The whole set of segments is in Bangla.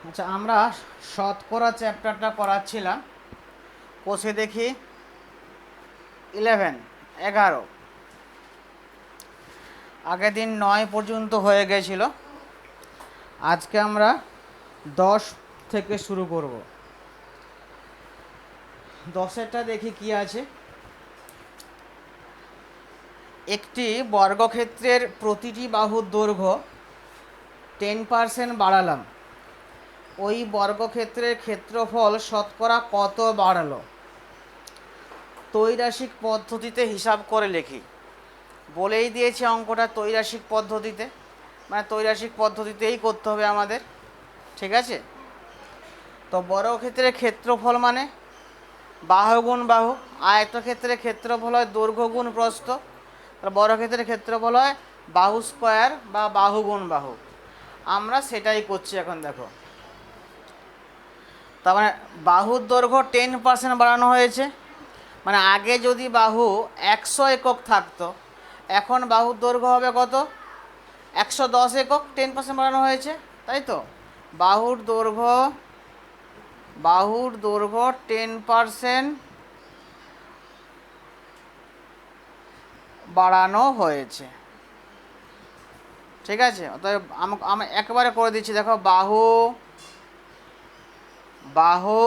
আচ্ছা, আমরা শতকরা চ্যাপ্টারটা করাচ্ছিলাম। কোষে দেখি 11 আগের দিন 9 পর্যন্ত হয়ে গেছিল। আজকে আমরা 10 থেকে শুরু করব। 10এরটা দেখি কি আছে। একটি বর্গক্ষেত্রের প্রতিটি বাহুর দৈর্ঘ্য 10% বাড়ালাম, ওই বর্গক্ষেত্রের ক্ষেত্রফল শতকরা কত বাড়ালো? ত্রৈরাশিক পদ্ধতিতে হিসাব করে লিখি। বলেই দিয়েছে অঙ্কটা ত্রৈরাশিক পদ্ধতিতে, মানে ত্রৈরাশিক পদ্ধতিতেই করতে হবে আমাদের। ঠিক আছে, তো বর্গক্ষেত্রের ক্ষেত্রফল মানে বাহু গুণ বাহু, আয়তক্ষেত্রের ক্ষেত্রফল হয় দৈর্ঘ্য গুণ প্রস্থ, তাহলে বর্গক্ষেত্রের ক্ষেত্রফল হয় বাহু স্কোয়ার বা বাহু গুণ বাহু। আমরা সেটাই করছি এখন। দেখো, তার মানে বাহুর দৈর্ঘ্য 10% বাড়ানো হয়েছে, মানে আগে যদি বাহু 100 একক থাকতো, এখন বাহুর দৈর্ঘ্য হবে কত? 110 একক। 10% বাড়ানো হয়েছে, তাই তো? বাহুর দৈর্ঘ্য 10% বাড়ানো হয়েছে। ঠিক আছে, অতএব আমি একবারে করে দিচ্ছি। দেখো, বাহু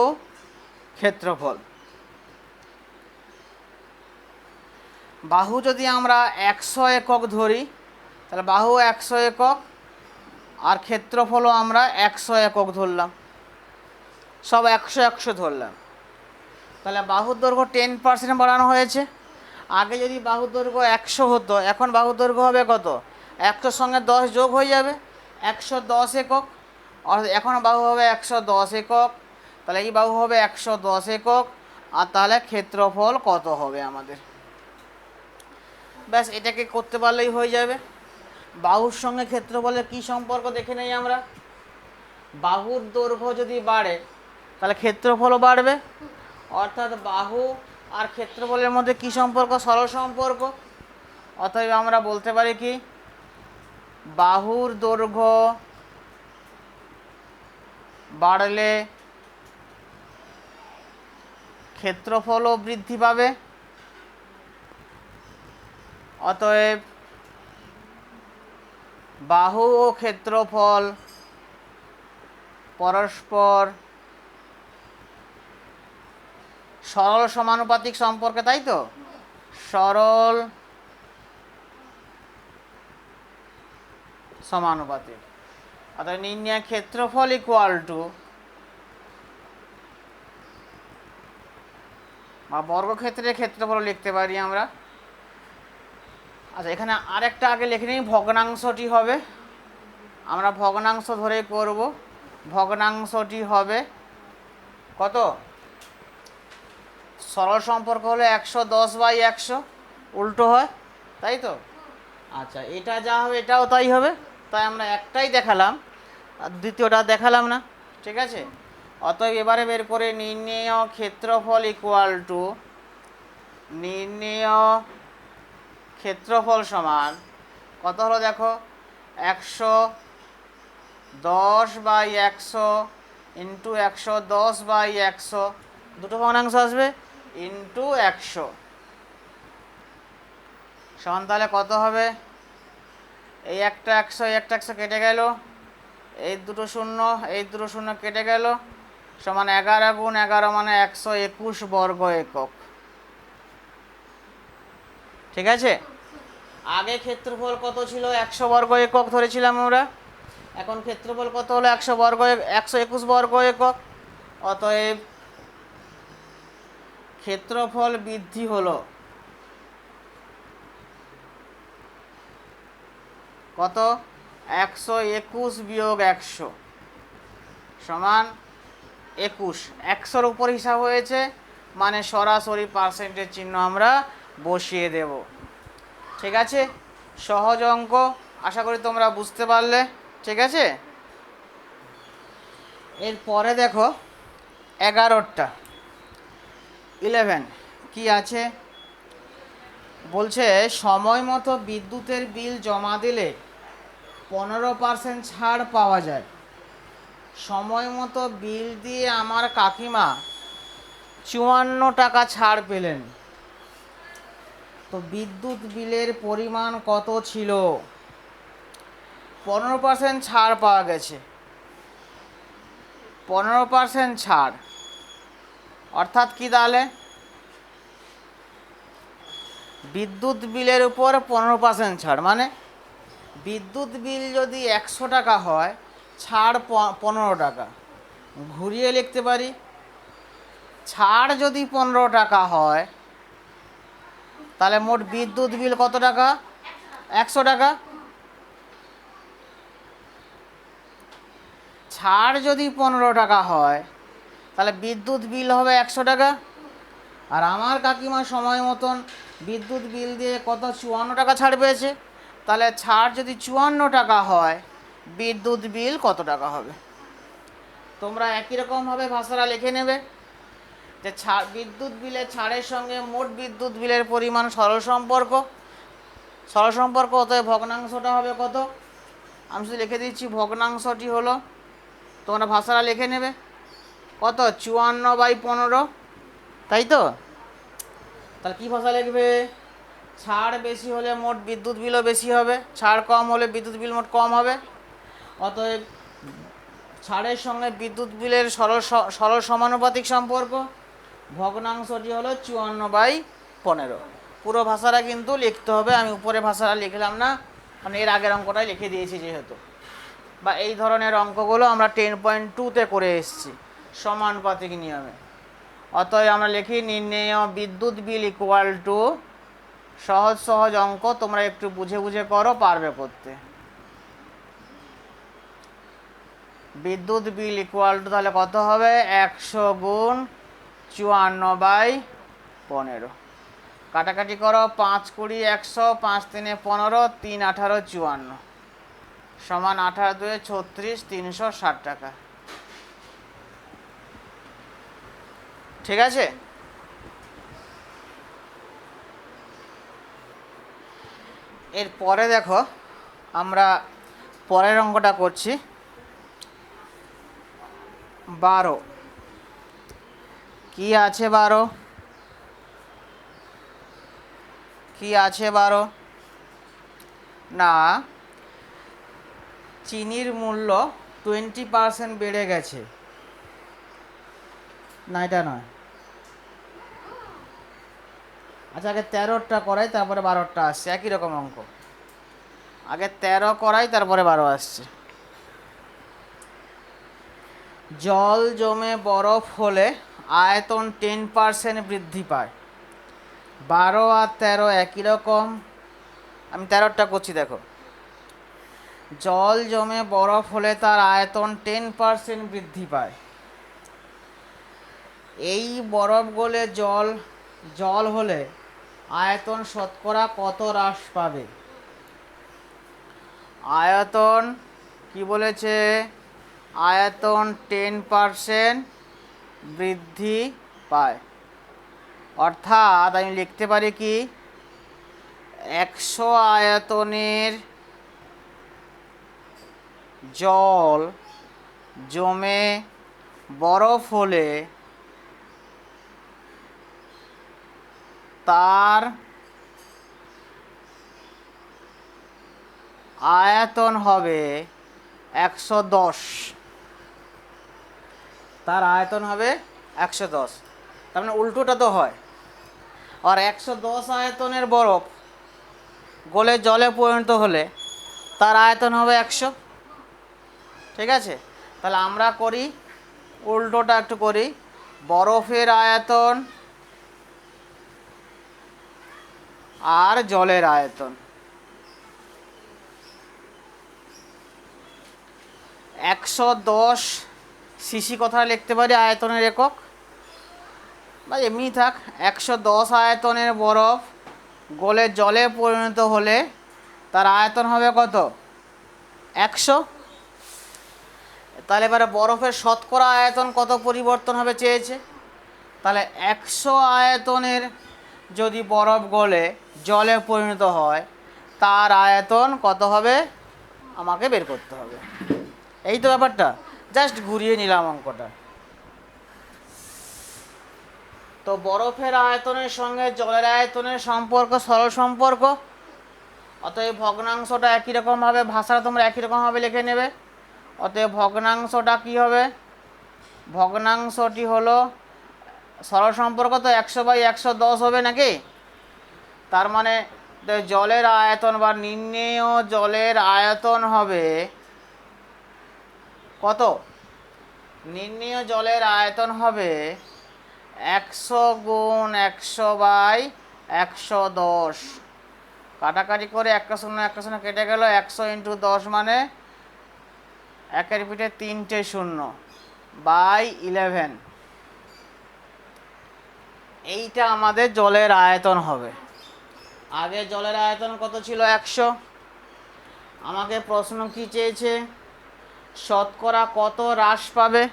ক্ষেত্রফল, বাহু যদি আমরা 100 একক ধরি, তাহলে বাহু 100 একক আর ক্ষেত্রফলও আমরা 100 একক ধরলাম, সব 100 100 ধরলাম। তাহলে বাহুর দৈর্ঘ্য 10% বাড়ানো হয়েছে। আগে যদি বাহুর দৈর্ঘ্য 100 হতো, এখন বাহুর দৈর্ঘ্য হবে কত? 100-র সঙ্গে 10 যোগ হয়ে যাবে, 110 একক। অর্থাৎ এখন বাহু হবে 110 একক, তাহলে এই বাহু হবে 110 একক। আর তাহলে ক্ষেত্রফল কত হবে আমাদের? ব্যাস, এটাকে করতে পারলেই হয়ে যাবে। বাহুর সঙ্গে ক্ষেত্রফলের কী সম্পর্ক দেখে নেই আমরা। বাহুর দৈর্ঘ্য যদি বাড়ে, তাহলে ক্ষেত্রফলও বাড়বে। অর্থাৎ বাহু আর ক্ষেত্রফলের মধ্যে কী সম্পর্ক? সরল সম্পর্ক। অতএব আমরা বলতে পারি কি, বাহুর দৈর্ঘ্য বাড়লে ক্ষেত্রফলও বৃদ্ধি পাবে। অতএব বাহু ও ক্ষেত্রফল পরস্পর সরল সমানুপাতিক সম্পর্কে, তাই তো? সরল সমানুপাতিক। অর্থাৎ নির্ণয় ক্ষেত্রফল ইকুয়াল টু, বা বর্গক্ষেত্রের ক্ষেত্রফল লিখতে পারি আমরা। আচ্ছা, এখানে আরেকটা আগে লিখে নিই, ভগ্নাংশটি হবে, আমরা ভগ্নাংশ ধরে করব। ভগ্নাংশটি হবে কত? সরল সম্পর্ক হলো 110/100, উল্টো হয়, তাই তো? আচ্ছা, এটা যা হবে এটাও তাই হবে, তাই আমরা একটাই দেখালাম আর দ্বিতীয়টা দেখালাম না। ঠিক আছে, অতএব এবারে বের করে নির্ণেয় ক্ষেত্রফল ইকুয়াল টু নির্ণেয় ক্ষেত্রফল সমান কত হলো? দেখো, 110/100 ইন্টু 110/100, দুটো ভগ্নাংশ আসবে, ইন্টু 100 সমান তাহলে কত হবে? এই একটা 100, এই একটা 100 কেটে গেল, এই দুটো শূন্য, এই দুটো শূন্য কেটে গেল, সমান 11 গুণ 11 মানে 121 বর্গ একক। ঠিক আছে, আগে ক্ষেত্রফল কত ছিল? 100 বর্গ একক ধরেছিলাম আমরা, এখন ক্ষেত্রফল কত হলো? 121 বর্গ একক। অতএব ক্ষেত্রফল বৃদ্ধি হলো কত? 121 বিয়োগ 100 সমান 21। 100-র উপর হিসাব হয়েছে, মানে সরাসরি পার্সেন্টেজ চিহ্ন আমরা বসিয়ে দেব। ঠিক আছে, সহজ অঙ্ক, আশা করি তোমরা বুঝতে পারলে। ঠিক আছে, এরপরে দেখো 11 কি আছে বলছে, সময় মতো বিদ্যুতের বিল জমা দিলে 15% ছাড় পাওয়া যায়। সময় মতো বিল দিয়ে আমার কাকিমা 54 টাকা ছাড় পেলেন, তো বিদ্যুৎ বিলের পরিমাণ কত ছিল? 15% ছাড় পাওয়া গেছে। 15% ছাড় অর্থাৎ কি তাহলে? বিদ্যুৎ বিলের উপর 15% ছাড় মানে বিদ্যুৎ বিল যদি 100 টাকা হয়, ছাড় 15 টাকা। ঘুরিয়ে লিখতে পারি, ছাড় যদি 15 টাকা হয় তাহলে মোট বিদ্যুৎ বিল কত টাকা? 100 টাকা। ছাড় যদি 15 টাকা হয় তাহলে বিদ্যুৎ বিল হবে 100 টাকা। আর আমার কাকিমা সময় মতন বিদ্যুৎ বিল দিয়ে কত? 54 টাকা ছাড় পেয়েছে। তাহলে ছাড় যদি 54 টাকা হয়, বিদ্যুৎ বিল কত টাকা হবে? তোমরা একই রকমভাবে ভাষাটা লিখে নেবে যে বিদ্যুৎ বিলের ছাড়ের সঙ্গে মোট বিদ্যুৎ বিলের পরিমাণ সরল সম্পর্ক। অতএব ভগ্নাংশটা হবে কত? আমি শুধু লিখে দিচ্ছি, ভগ্নাংশটি হলো, তোমরা ভাষাটা লিখে নেবে কত? 54/15, তাই তো? তাহলে কী ভাষা লিখবে? ছাড় বেশি হলে মোট বিদ্যুৎ বিলও বেশি হবে, ছাড় কম হলে বিদ্যুৎ বিল মোট কম হবে। অতএব ছাড়ের সঙ্গে বিদ্যুৎ বিলের সরল সমানুপাতিক সম্পর্ক। ভগ্নাংশটি হলো 54/15। পুরো ভাষাটা কিন্তু লিখতে হবে, আমি উপরে ভাষাটা লিখলাম না, মানে এর আগের অঙ্কটাই লিখে দিয়েছি যেহেতু। বা এই ধরনের অঙ্কগুলো আমরা 10.2-তে করে এসেছি সমানুপাতিক নিয়মে। অতএব আমরা লিখি নির্ণেয় বিদ্যুৎ বিল ইকুয়াল টু, সহজ অঙ্ক, তোমরা একটু বুঝে বুঝে করো, পারবে করতে। বিদ্যুৎ বিল ইকুয়াল টু তাহলে কত হবে? 100 গুণ 54/15। কাটাকাটি করো, 5 20 100, 5 3 15, 3 18 54 সমান 18 2 36, 360 টাকা। ঠিক আছে? এরপরে দেখো আমরা পরের অঙ্কটা করছি। 12 কি আছে? 12 কি আছে? 12 না, চিনির মূল্য 20% বেড়ে গেছে। না, এটা নয়। আচ্ছা, আগে 13টা করাই, তারপরে 12টা আসছে। একই রকম অঙ্ক, আগে 13 করাই, তারপরে 12 আসছে। জল জমে বরফ হলে আয়তন 10% বৃদ্ধি পায়। 12 আর 13 একই রকম। আমি 13টা করছি, দেখো। জল জমে বরফ হলে তার আয়তন 10% বৃদ্ধি পায়। এই বরফ গলে জল হলে আয়তন শতকরা কত হ্রাস পাবে? আয়তন কি বলেছে? আয়তন 10% বৃদ্ধি পায়। অর্থাৎ আমি লিখতে পারি কি, 100 আয়তনের জল জমে বরফ হলে তার আয়তন হবে 110। তার আয়তন হবে 110। তার মানে উল্টোটা তো হয়। আর 110 আয়তনের বরফ গলে জলে পরিণত হলে তার আয়তন হবে 100। ঠিক আছে? তাহলে আমরা করি উল্টোটা, একটু করি। বরফের আয়তন আর জলের আয়তন। 110 সিসি কথা লিখতে পারি আয়তনের একক, বা এমনি থাক। 110 আয়তনের বরফ গলে জলে পরিণত হলে তার আয়তন হবে কত? 100। তাহলে এবারে বরফের শতকরা আয়তন কত পরিবর্তন হবে চেয়েছে। তাহলে 100 আয়তনের যদি বরফ গলে জলে পরিণত হয়, তার আয়তন কত হবে আমাকে বের করতে হবে। এই তো ব্যাপারটা। জাস্ট ঘুরিয়ে নিলাম অঙ্কটা। তো বরফের আয়তনের সঙ্গে জলের আয়তনের সম্পর্ক সরল সম্পর্ক, অতএব ভগ্নাংশটা একই রকমভাবে, ভাষাটা তোমরা একই রকমভাবে লিখে নেবে। অতএব ভগ্নাংশটা কী হবে? ভগ্নাংশটি হলো সরল সম্পর্ক, তো 100/110 হবে নাকি? তার মানে জলের আয়তন বা নির্ণেয় জলের আয়তন হবে কত? নির্ণেয় জলের আয়তন হবে 100 × 100/110। কাটাকাটি করে একটা শূন্য কেটে গেল, 100 × 10 মানে একের পিঠে 3টে শূন্য, /11। এইটা আমাদের জলের আয়তন হবে। আগে জলের আয়তন কত ছিল? 100। আমাকে প্রশ্ন কি চেয়েছে? শতকরা কত হ্রাস পাবে।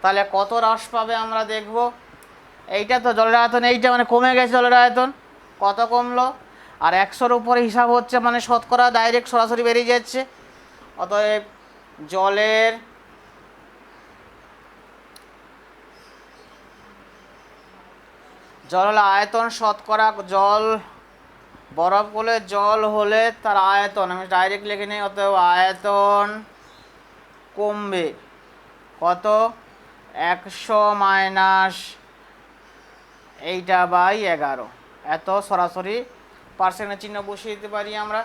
তাহলে কত হ্রাস পাবে আমরা দেখব। এইটা তো জলের আয়তন, এইটা মানে কমে গেছে জলের আয়তন, কত কমলো? আর 100-র উপরে হিসাব হচ্ছে মানে শতকরা ডাইরেক্ট সরাসরি বেরিয়ে যাচ্ছে। অতএব জলের আয়তন শতকরা, জল বরফ হলে, জল হলে তার আয়তন আমি ডাইরেক্ট লিখে নিই। অতএব আয়তন কমবে কত? 100 - এইটা /11। এত সরাসরি পার্সেন্টের চিহ্ন বসিয়ে দিতে পারি আমরা।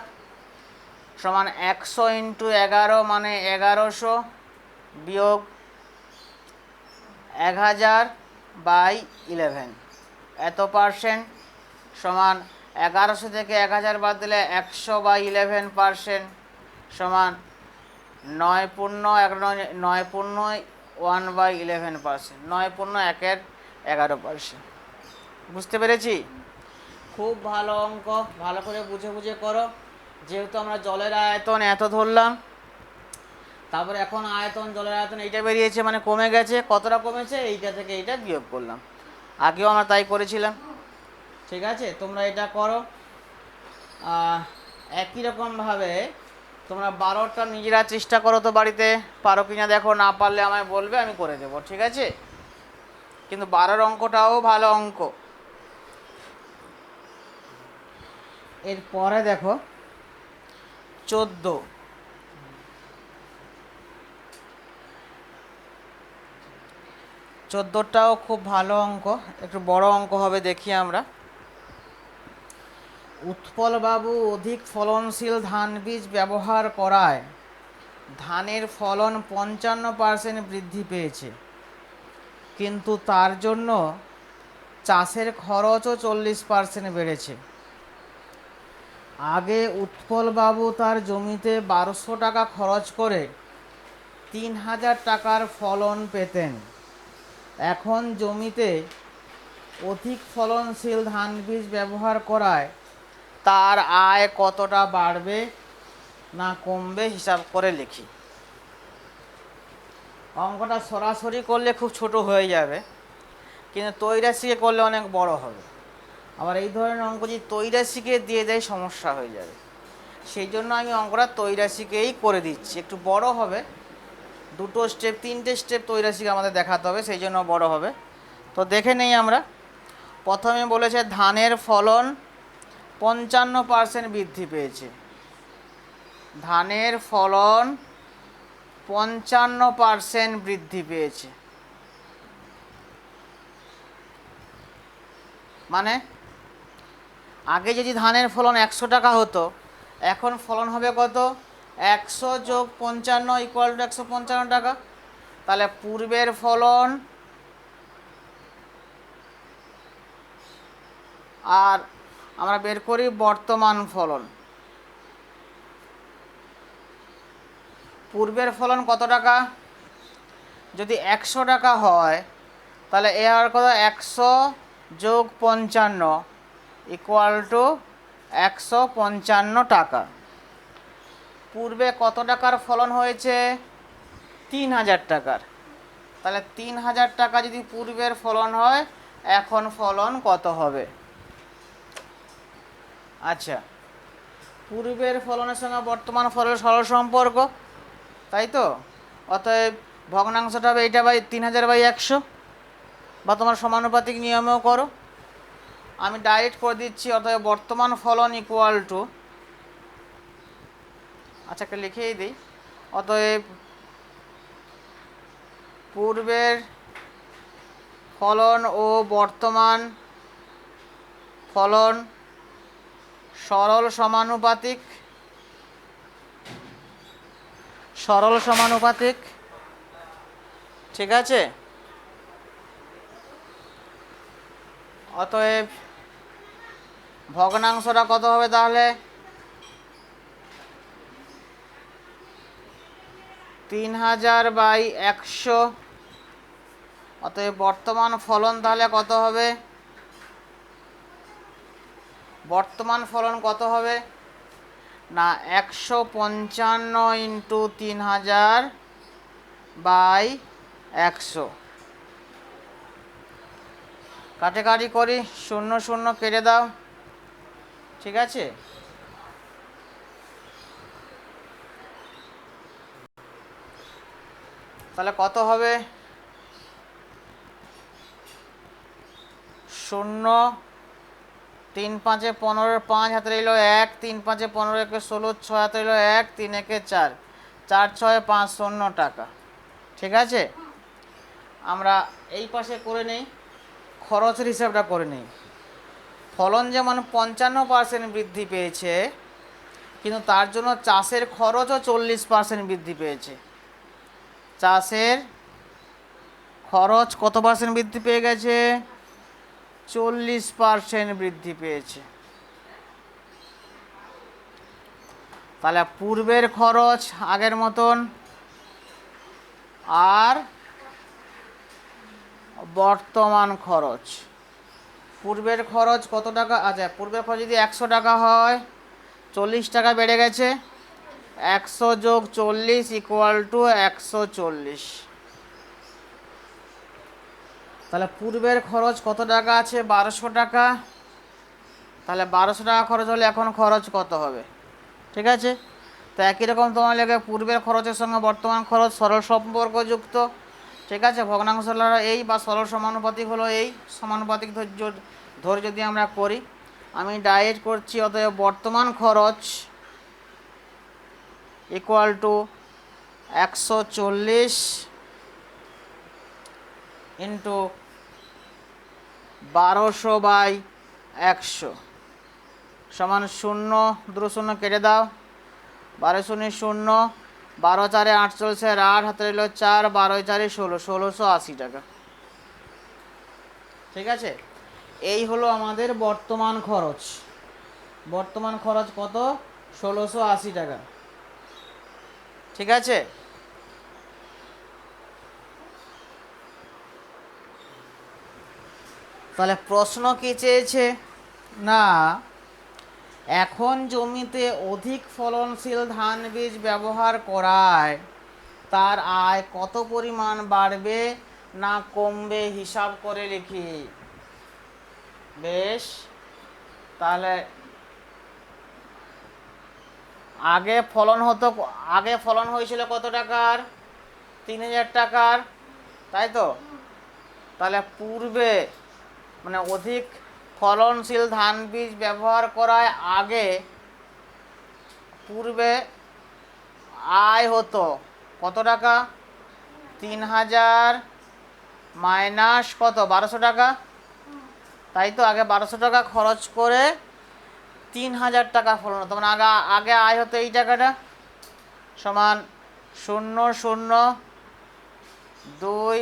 সমান 100 × 11 মানে 1100 বিয়োগ 1000/11, এত পার্সেন্ট। সমান 1100 থেকে 1000 বাদ দিলে 100/11% সমান 9×1=11%, 9×1=11%। বুঝতে পেরেছি? খুব ভালো অঙ্ক, ভালো করে বুঝে বুঝে করো। যেহেতু আমরা জলের আয়তন এত ধরলাম, তারপরে এখন আয়তন, জলের আয়তন এইটা বেরিয়েছে মানে কমে গেছে। কতটা কমেছে? এইটা থেকে এইটা বিয়োগ করলাম। আগেও আমরা তাই করেছিলাম। ঠিক আছে, তোমরা এটা করো। একই রকমভাবে তোমরা 12টা নিজেরা চেষ্টা করো তো বাড়িতে, পারো কিনা দেখো। না পারলে আমায় বলবে, আমি করে দেবো। ঠিক আছে? কিন্তু 12 অঙ্কটাও ভালো অঙ্ক। এরপরে দেখো 14। 14টাও খুব ভালো অঙ্ক, একটু বড় অঙ্ক হবে, দেখি আমরা। উৎপলবাবু অধিক ফলনশীল ধান বীজ ব্যবহার করায় ধানের ফলন 55% বৃদ্ধি পেয়েছে, কিন্তু তার জন্য চাষের খরচও 40% বেড়েছে। আগে উৎপলবাবু তার জমিতে 1200 টাকা খরচ করে 3000 টাকার ফলন পেতেন। এখন জমিতে অধিক ফলনশীল ধান বীজ ব্যবহার করায় তার আয় কতটা বাড়বে না কমবে হিসাব করে লিখি। অঙ্কটা সরাসরি করলে খুব ছোট হয়ে যাবে, কিন্তু তৈরাশিকে করলে অনেক বড় হবে। আবার এই ধরনের অঙ্ক যদি তৈরাশিকে দিয়ে দেয় সমস্যা হয়ে যাবে। সেই জন্য আমি অঙ্কটা তৈরাশিকেই করে দিচ্ছি, একটু বড় হবে। 2টো স্টেপ, 3টে স্টেপ তৈরাশিকে আমাদের দেখাতে হবে, সেই জন্য বড় হবে। তো দেখে নেই আমরা। প্রথমে বলেছে ধানের ফলন 55% বৃদ্ধি পেয়েছে। ধানের ফলন 55% বৃদ্ধি পেয়েছে মানে আগে যদি ধানের ফলন 100 টাকা হতো, এখন ফলন হবে কত? 100 + 55 = 155 টাকা। তাহলে পূর্বের ফলন আর আমরা বের করি বর্তমান ফলন। পূর্বের ফলন কত টাকা? যদি 100 টাকা হয় তাহলে এ আর কত? 100 + 55 = 155 টাকা। পূর্বে কত টাকার ফলন হয়েছে? 3000 টাকার। তাহলে 3000 টাকা যদি পূর্বের ফলন হয়, এখন ফলন কত হবে? আচ্ছা, পূর্বের ফলনের সঙ্গে বর্তমান ফলনের সরল সম্পর্ক, তাই তো? অতএব ভগ্নাংশটা হবে এইটা বাই 3000/100, বা তোমার সমানুপাতিক নিয়মেও করো। আমি ডাইরেক্ট করে দিচ্ছি, অতএব বর্তমান ফলন ইকুয়াল টু, আচ্ছা একটা লিখেই দিই, অতএব পূর্বের ফলন ও বর্তমান ফলন সরল সমানুপাতিক, ঠিক আছে। অতএব ভগ্নাংশটা কত হবে তাহলে, 3000/100। অতএব বর্তমান ফলন তাহলে কত হবে, বর্তমান ফলন কত হবে না 155 ইন্টু 3000/100। কাটাকাটি করি, 0 0 কেটে দাও, ঠিক আছে। তাহলে কত হবে, 0 3 5 15 5 হাতে রইল 1, 3 5 15 1 16, 6 হাতে রইল 1, 3 1 4, 4 6 5 0 টাকা, ঠিক আছে। আমরা এই পাশে করে নেই, খরচের হিসাবটা করে নেই। ফলন যেমন 55% বৃদ্ধি পেয়েছে, কিন্তু তার জন্য চাষের খরচও 40% বৃদ্ধি পেয়েছে। চাষের খরচ কত পার্সেন্ট বৃদ্ধি পেয়ে গেছে, 40% বৃদ্ধি পেয়েছে। তাহলে পূর্বের খরচ আগের মতন, আর বর্তমান খরচ, পূর্বের খরচ কত টাকা, আচ্ছা পূর্বের খরচ যদি 100 টাকা হয়, 40 টাকা বেড়ে গেছে, 100 যোগ 40 ইকুয়াল টু 140। তাহলে পূর্বের খরচ কত টাকা আছে, 1200 টাকা। তাহলে 1200 টাকা খরচ হলে এখন খরচ কত হবে, ঠিক আছে। তো একই রকম তোমার লেগে পূর্বের খরচের সঙ্গে বর্তমান খরচ সরল সম্পর্কযুক্ত, ঠিক আছে। ভগ্নাংশ হলো এই, বা সরল সমানুপাতিক হলো এই। সমানুপাতিক ধরে যদি আমরা করি, আমি ডাইরেক্ট করছি, অতএব বর্তমান খরচ ইকুয়াল টু 140 ইন্টু 1200/100 সমান 0, 2 0 কেটে দাও, 12 0 0, 12 4 48, 8 হাতে রইল 4, 12 4 16, 1680 টাকা, ঠিক আছে। এই হলো আমাদের বর্তমান খরচ। বর্তমান খরচ কত, 1680 টাকা, ঠিক আছে। তাহলে প্রশ্ন কি চেয়েছে না, এখন জমিতে অধিক ফলনশীল ধান বীজ ব্যবহার করায় তার আয় কত পরিমাণ বাড়বে না কমবে, হিসাব করে লিখি। বেশ, তাহলে আগে ফলন হয়েছিল কত টাকার, 3000 টাকার, তাই তো। তাহলে পূর্বে মানে অধিক ফলনশীল ধান বীজ ব্যবহার করায় আগে পূর্বে আয় হতো কত টাকা, 3000 মাইনাস কত, 1200 টাকা, তাই তো। আগে 1200 টাকা খরচ করে 3000 টাকা ফলন হতো, মানে আগে আয় হতো এই টাকাটা, সমান 0 0 2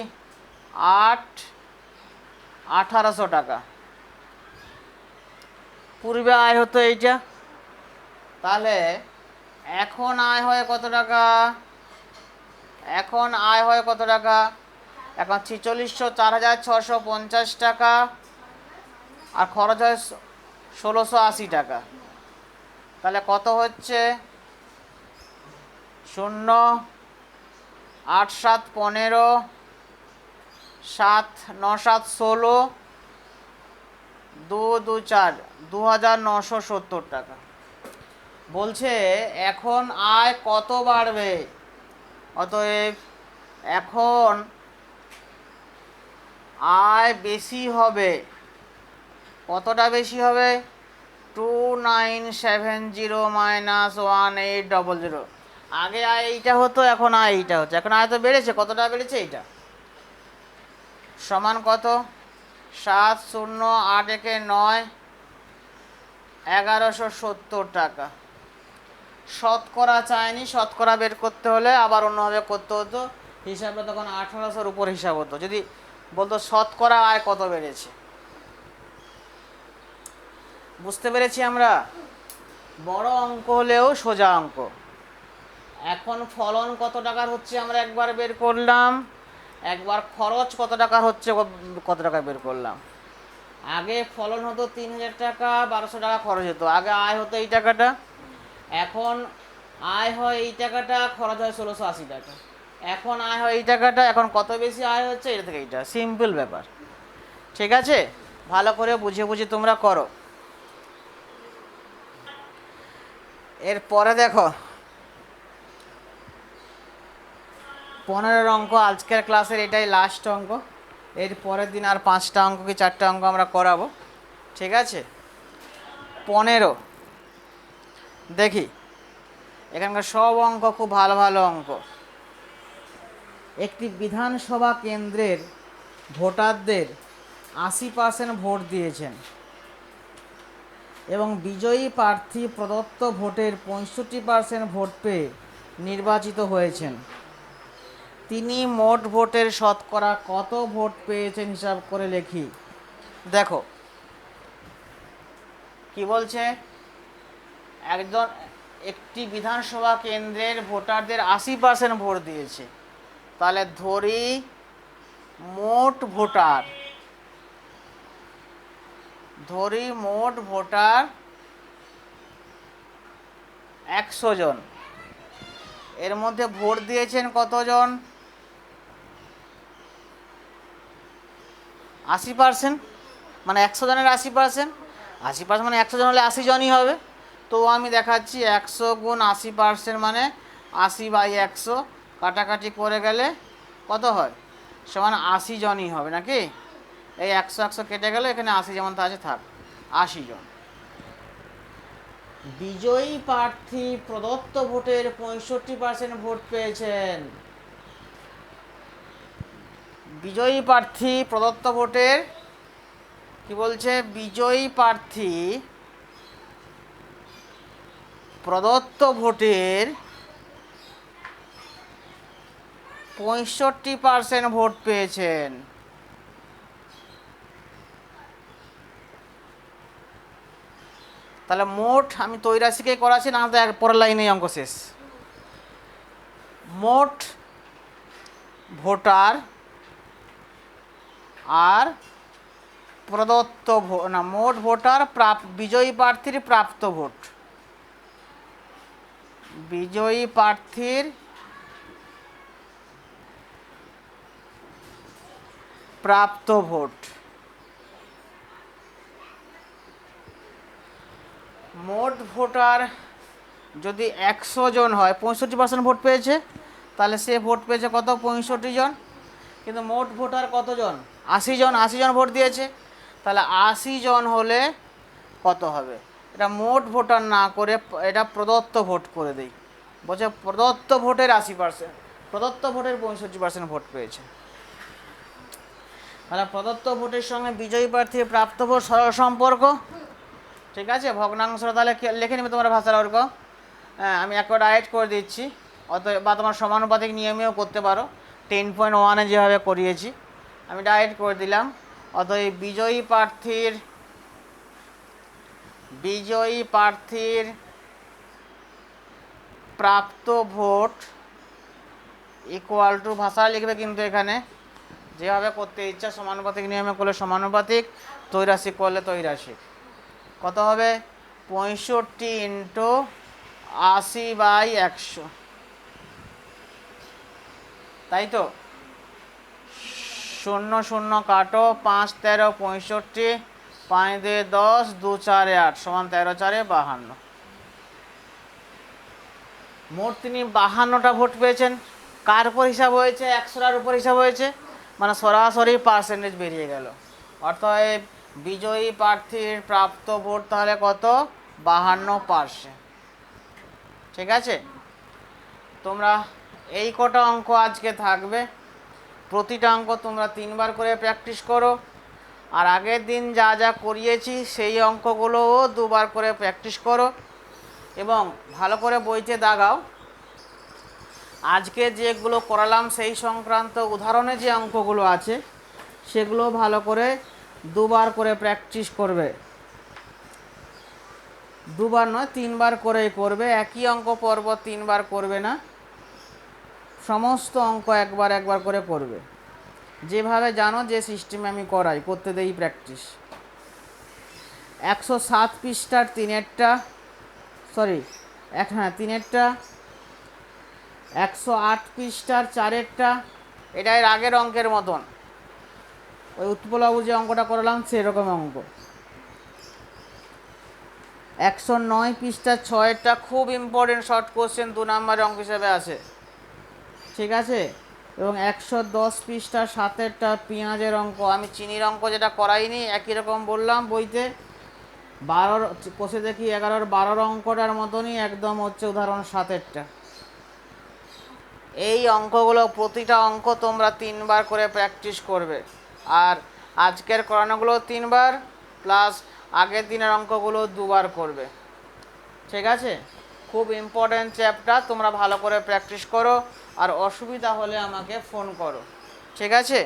8 1800 টাকা পূর্বে আয় হতো এইটা। তাহলে এখন আয় হয় কত টাকা, এখন 4600, 4650 টাকা, আর খরচ হয় 1680 টাকা। তাহলে কত হচ্ছে, 0 8 7 15, 7 9 7 16, 2 2 4, 2970 টাকা। বলছে এখন আয় কত বাড়বে, অতএব এখন আয় বেশি হবে, কতটা বেশি হবে? 2970 মাইনাস 1800। আগে আয় এইটা হতো, এখন আয় এইটা হচ্ছে। এখন আয় তো বেড়েছে, কতটা বেড়েছে? এইটা সমান কত? 7 0 8 একে 9, 1170 টাকা। শতকরা চায়নি, শতকরা বের করতে হলে আবার অন্যভাবে করতে হতো, হিসাবটা তখন 1800-র উপর হিসাব হতো। যদি বলতো শতকরা আয় কত বেড়েছে। বুঝতে পেরেছি আমরা? বড় অঙ্ক হলেও সোজা অঙ্ক। এখন ফলন কত টাকার হচ্ছে আমরা একবার বের করলাম, একবার খরচ কত টাকার হচ্ছে কত টাকা বের করলাম। আগে ফলন হতো 3000 টাকা, 1200 টাকা খরচ হতো। আগে আয় হতো এই টাকাটা, এখন আয় হয় এই টাকাটা, খরচ হয় 1680 টাকা। এখন আয় হয় এই টাকাটা, এখন কত বেশি আয় হচ্ছে এটা থেকে এইটা। সিম্পল ব্যাপার। ঠিক আছে, ভালো করে বুঝে বুঝে তোমরা করো। এরপরে দেখো 15 অঙ্ক আজকের ক্লাসের, এটাই লাস্ট অঙ্ক। এর পরের দিন আর 5টা অঙ্ক কি 4টা অঙ্ক আমরা করাবো। ঠিক আছে, 15 দেখি। এখানকার সব অঙ্ক খুব ভালো ভালো অঙ্ক। একটি বিধানসভা কেন্দ্রের ভোটারদের 80% ভোট দিয়েছেন এবং বিজয়ী প্রার্থী প্রদত্ত ভোটের 65% ভোট পেয়ে নির্বাচিত হয়েছেন। তিনি মোট ভোটের শতকরা কত ভোট পেয়েছেন হিসাব করে লিখি। দেখো কি বলছে, একটি বিধানসভা কেন্দ্রের ভোটারদের 80% ভোট দিয়েছে। তাহলে ধরি মোট ভোটার 100 জন। এর মধ্যে ভোট দিয়েছেন কতজন? 80%, মানে 100 জনের 80%। 80% মানে 100 জন হলে 80 জনই হবে। তো আমি দেখাচ্ছি 100 গুণ 80% মানে 80/100, কাটাকাটি করে গেলে কত হয়? সমান 80 জনই হবে নাকি? এই 100 100 কেটে গেলে এখানে 80 যেমন আছে থাক, 80 জন। বিজয়ী প্রার্থী প্রদত্ত ভোটের 65% ভোট পেয়েছেন। বিজয়ী প্রার্থী প্রদত্ত ভোটের কি বলছে? বিজয়ী প্রার্থী প্রদত্ত ভোটের 65% ভোট পেয়েছেন। তাহলে মোট, আমি তৈরাশিকে করাছি না, তো পরের লাইনেই অঙ্ক শেষ। মোট ভোটার আর প্রদত্ত না, মোট ভোটার বিজয়ী প্রার্থীর প্রাপ্ত ভোট, বিজয়ী প্রার্থীর প্রাপ্ত ভোট। মোট ভোটার যদি 100 জন হয়, 65% ভোট পেয়েছে, তাহলে সে ভোট পেয়েছে কত? 65 জন। কিন্তু মোট ভোটার কতজন? 80 জন। 80 জন ভোট দিয়েছে, তাহলে 80 জন হলে কত হবে? এটা মোট ভোটার না করে এটা প্রদত্ত ভোট করে দেই। বলছে প্রদত্ত ভোটের 80%, প্রদত্ত ভোটের 65% ভোট পেয়েছে। তাহলে প্রদত্ত ভোটের সঙ্গে বিজয়ী প্রার্থীর প্রাপ্ত ভোট সরল সম্পর্ক। ঠিক আছে, ভগ্নাংশটা তাহলে লিখে নেবে তোমরা ভাষার অর্ক। হ্যাঁ, আমি একবার ডাইরেক্ট করে দিচ্ছি, অতএব বা তোমার সমানুপাতিক নিয়মেও করতে পারো, 10.1-এ যেভাবে করিয়েছি আমি ডাইরেক্ট করে দিলাম। অতএব বিজয়ী প্রার্থীর প্রাপ্ত ভোট ইকুয়াল টু, ভাষা লিখবে কিন্তু এখানে যেভাবে করতে ইচ্ছা, সমানুপাতিক নিয়মে করলে সমানুপাতিক, তৈরাশিক করলে তৈরাশিক। কত হবে? 65 ইন্টু 80/100, তাই তো? 0 0 কাটো, 5 13 65, 5 2 10, 2 4 8 সমান 13 4 52। মোট তিনি 52টা ভোট পেয়েছেন। কার উপর হিসাব হয়েছে? 100টার উপর হিসাব হয়েছে, মানে সরাসরি পার্সেন্টেজ বেরিয়ে গেল। অর্থাৎ বিজয়ী প্রার্থীর প্রাপ্ত ভোট তাহলে কত? 52%। ঠিক আছে, তোমরা এই কটা অঙ্ক আজকে থাকবে। প্রতিটা অঙ্ক তোমরা 3বার করে প্র্যাকটিস করো, আর আগের দিন যা যা করিয়েছি সেই অঙ্কগুলোও 2বার করে প্র্যাকটিস করো, এবং ভালো করে বইতে দাগাও। আজকে যেগুলো করালাম সেই সংক্রান্ত উদাহরণে যে অঙ্কগুলো আছে সেগুলো ভালো করে 2বার করে প্র্যাকটিস করবে। 2বার নয়, 3বার করেই করবে। একই অঙ্ক পরপর 3বার করবে না, সমস্ত অঙ্ক একবার একবার করে করবে, যেভাবে জানো, যে সিস্টেমে আমি করাই, করতে দেই প্র্যাকটিস। 107 পৃষ্ঠার 3-এরটা, সরি হ্যাঁ 3-এরটা, 108 পৃষ্ঠার 4-এরটা, এটা এর আগের অঙ্কের মতন, ওই উৎপলবাবু যে অঙ্কটা করালাম সেরকম অঙ্ক। 109 পৃষ্ঠার 6-এরটা খুব ইম্পর্টেন্ট শর্ট কোশ্চেন, 2 নম্বরের অঙ্ক হিসেবে আছে। ঠিক আছে, এবং 110 পৃষ্ঠার 7-এরটা পেঁয়াজের অঙ্ক। আমি চিনির অঙ্ক যেটা করাইনি, একই রকম বললাম বইতে, 12 কষে দেখি 11-র 12 অঙ্কটার মতনই একদম হচ্ছে উদাহরণ 7-এরটা। এই অঙ্কগুলো প্রতিটা অঙ্ক তোমরা 3বার করে প্র্যাকটিস করবে, আর আজকের করানোগুলো 3বার প্লাস আগের দিনের অঙ্কগুলো 2বার করবে। ঠিক আছে, খুব ইম্পর্ট্যান্ট চ্যাপ্টার, তোমরা ভালো করে প্র্যাকটিস করো, আর অসুবিধা হলে আমাকে ফোন করো। ঠিক আছে।